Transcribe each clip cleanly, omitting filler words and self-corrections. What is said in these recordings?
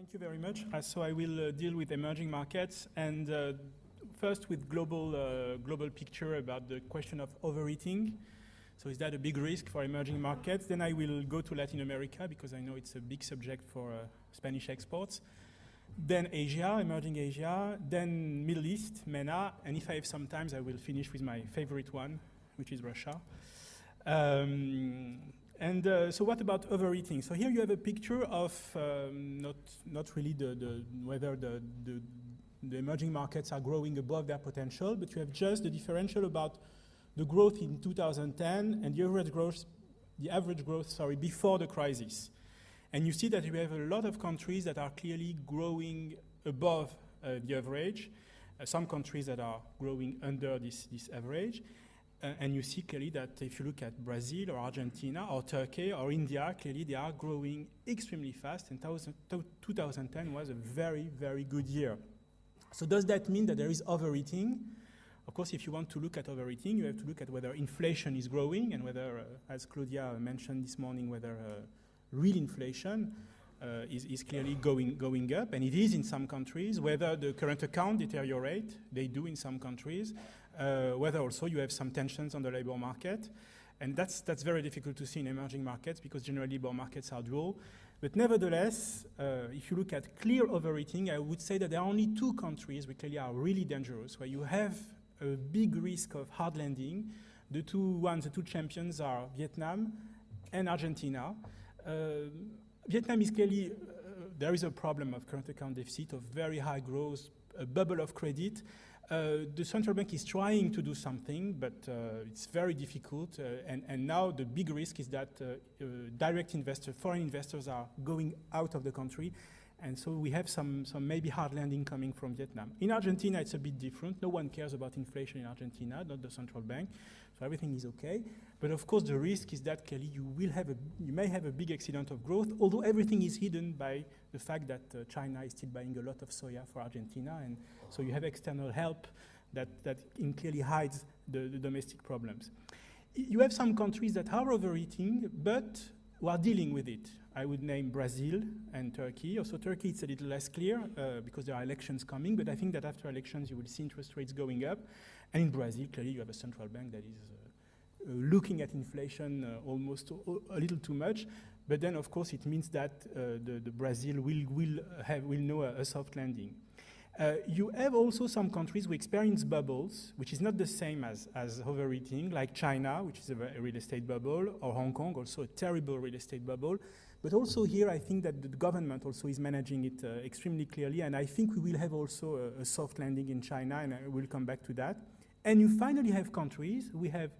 Thank you very much. So I will deal with emerging markets, and first with global picture about the question of overeating. So is that a big risk for emerging markets? Then I will go to Latin America, because I know it's a big subject for Spanish exports. Then Asia, emerging Asia. Then Middle East, MENA. And if I have some time, I will finish with my favorite one, which is Russia. So what about overeating? So here you have a picture of not really whether the emerging markets are growing above their potential, but you have just the differential about the growth in 2010 and the average growth before the crisis. And you see that we have a lot of countries that are clearly growing above the average, some countries that are growing under this average. And you see clearly that if you look at Brazil or Argentina or Turkey or India, clearly they are growing extremely fast, and 2010 was a very, very good year. So does that mean that there is overeating? Of course, if you want to look at overeating, you have to look at whether inflation is growing and whether, as Claudia mentioned this morning, whether real inflation is clearly going up, and it is in some countries. Whether the current account deteriorate, they do in some countries. Whether also you have some tensions on the labor market, and that's very difficult to see in emerging markets because generally labor markets are dual. But nevertheless, if you look at clear overeating, I would say that there are only two countries which clearly are really dangerous, where you have a big risk of hard landing. The two champions are Vietnam and Argentina. Vietnam is clearly, there is a problem of current account deficit, of very high growth, a bubble of credit. The central bank is trying to do something, but it's very difficult. And now the big risk is that direct investors, foreign investors, are going out of the country. And so we have some maybe hard landing coming from Vietnam. In Argentina, it's a bit different. No one cares about inflation in Argentina, not the central bank. So everything is okay. But of course, the risk is that clearly you may have a big accident of growth, although everything is hidden by the fact that China is still buying a lot of soya for Argentina. And so you have external help that clearly hides the domestic problems. You have some countries that are overeating, but who are dealing with it. I would name Brazil and Turkey. Also Turkey, it's a little less clear because there are elections coming, but I think that after elections you will see interest rates going up. And in Brazil, clearly you have a central bank that is looking at inflation almost a little too much. But then, of course, it means that the Brazil will know a soft landing. You have also some countries who experience bubbles, which is not the same as overeating, like China, which is a real estate bubble, or Hong Kong, also a terrible real estate bubble. But also here, I think that the government also is managing it extremely clearly, and I think we will have also a soft landing in China, and I will come back to that. And you finally have countries, we have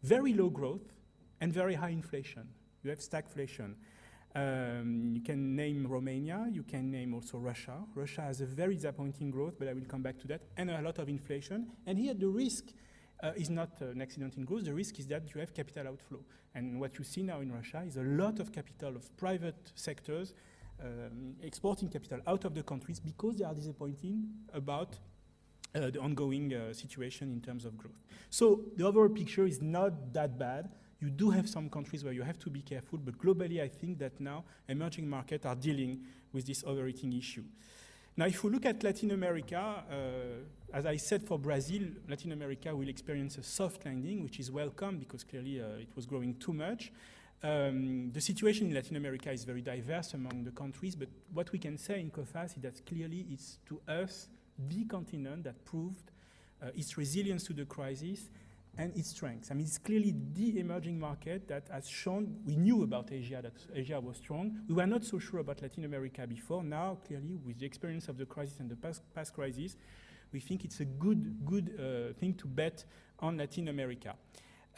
very low growth and very high inflation. You have stagflation. You can name Romania, you can name also Russia. Russia has a very disappointing growth, but I will come back to that, and a lot of inflation. And here the risk is not an accident in growth, the risk is that you have capital outflow. And what you see now in Russia is a lot of capital of private sectors exporting capital out of the countries because they are disappointed about the ongoing situation in terms of growth. So the overall picture is not that bad. You do have some countries where you have to be careful, but globally I think that now emerging markets are dealing with this overeating issue. Now if we look at Latin America, as I said for Brazil, Latin America will experience a soft landing, which is welcome because clearly it was growing too much. The situation in Latin America is very diverse among the countries, but what we can say in Coface is that clearly it's to us the continent that proved its resilience to the crisis and its strengths. I mean, it's clearly the emerging market that has shown, we knew about Asia, that Asia was strong. We were not so sure about Latin America before. Now, clearly, with the experience of the crisis and the past crisis, we think it's a good thing to bet on Latin America.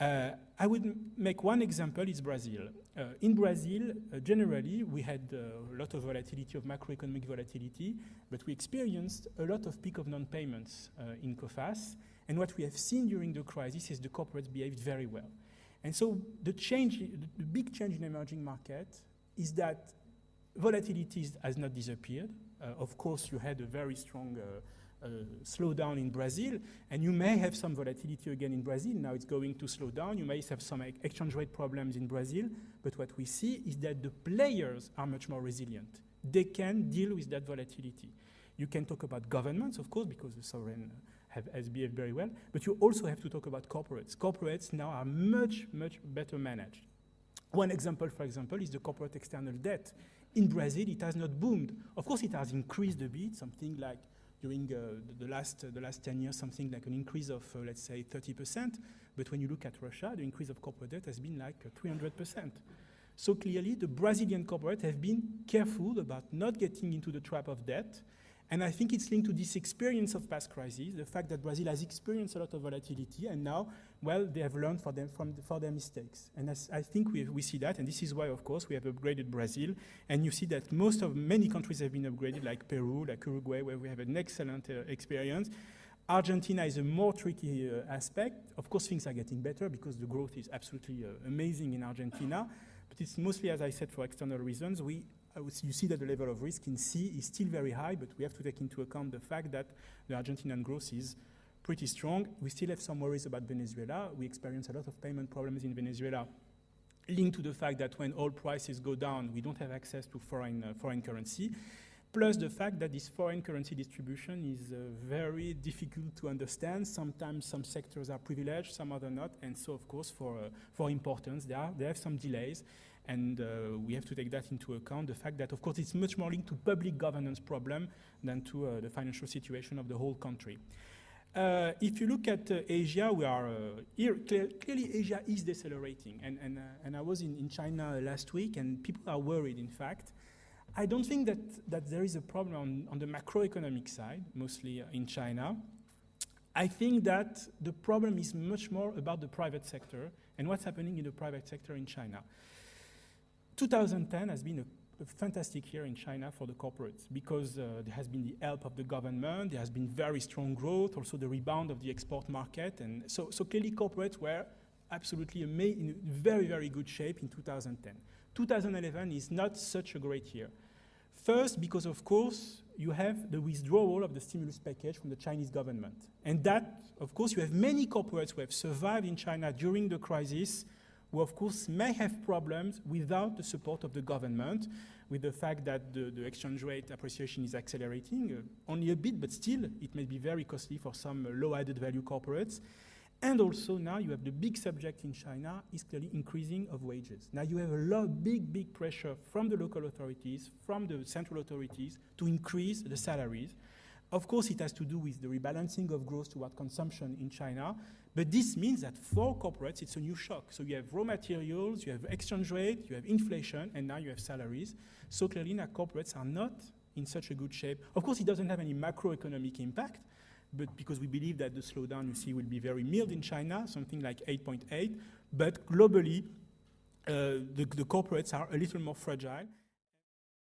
I would make one example, is Brazil. In Brazil, generally, we had a lot of volatility, of macroeconomic volatility, but we experienced a lot of peak of non-payments in Coface. And what we have seen during the crisis is the corporates behaved very well. And so the big change in emerging markets is that volatility has not disappeared. Of course, you had a very strong slowdown in Brazil, and you may have some volatility again in Brazil. Now it's going to slow down. You may have some exchange rate problems in Brazil, but what we see is that the players are much more resilient. they can deal with that volatility. You can talk about governments, of course, because the sovereign has behaved very well, but you also have to talk about corporates. Corporates now are much, much better managed. One example, for example, is the corporate external debt. In Brazil, it has not boomed. Of course, it has increased a bit, something like during the last 10 years, something like an increase of, let's say, 30%. But when you look at Russia, the increase of corporate debt has been like 300%. So clearly, the Brazilian corporates have been careful about not getting into the trap of debt. And I think it's linked to this experience of past crises, the fact that Brazil has experienced a lot of volatility, and now, well, they have learned for their mistakes. And I think we see that, and this is why, of course, we have upgraded Brazil. And you see that many countries have been upgraded, like Peru, like Uruguay, where we have an excellent experience. Argentina is a more tricky aspect. Of course, things are getting better because the growth is absolutely amazing in Argentina. But it's mostly, as I said, for external reasons. You see that the level of risk in C is still very high, but we have to take into account the fact that the Argentinian growth is pretty strong. We still have some worries about Venezuela. We experience a lot of payment problems in Venezuela, linked to the fact that when oil prices go down, we don't have access to foreign currency, plus the fact that this foreign currency distribution is very difficult to understand. Sometimes some sectors are privileged, some other not, and so, of course, for importance, they have some delays. And we have to take that into account, the fact that, of course, it's much more linked to public governance problem than to the financial situation of the whole country. If you look at Asia, we are here. Clearly, Asia is decelerating. And I was in China last week, and people are worried, in fact. I don't think that there is a problem on the macroeconomic side, mostly in China. I think that the problem is much more about the private sector and what's happening in the private sector in China. 2010 has been a fantastic year in China for the corporates because there has been the help of the government, there has been very strong growth, also the rebound of the export market. And so clearly corporates were absolutely in very, very good shape in 2010. 2011 is not such a great year. First, because of course, you have the withdrawal of the stimulus package from the Chinese government. And that, of course, you have many corporates who have survived in China during the crisis who, of course, may have problems without the support of the government, with the fact that the exchange rate appreciation is accelerating, only a bit, but still, it may be very costly for some low added value corporates. And also now you have the big subject in China is clearly increasing of wages. Now you have a lot of big pressure from the local authorities, from the central authorities to increase the salaries. Of course, it has to do with the rebalancing of growth toward consumption in China, but this means that for corporates, it's a new shock. So you have raw materials, you have exchange rate, you have inflation, and now you have salaries. So clearly now corporates are not in such a good shape. Of course, it doesn't have any macroeconomic impact, but because we believe that the slowdown, you see, will be very mild in China, something like 8.8, but globally, the corporates are a little more fragile.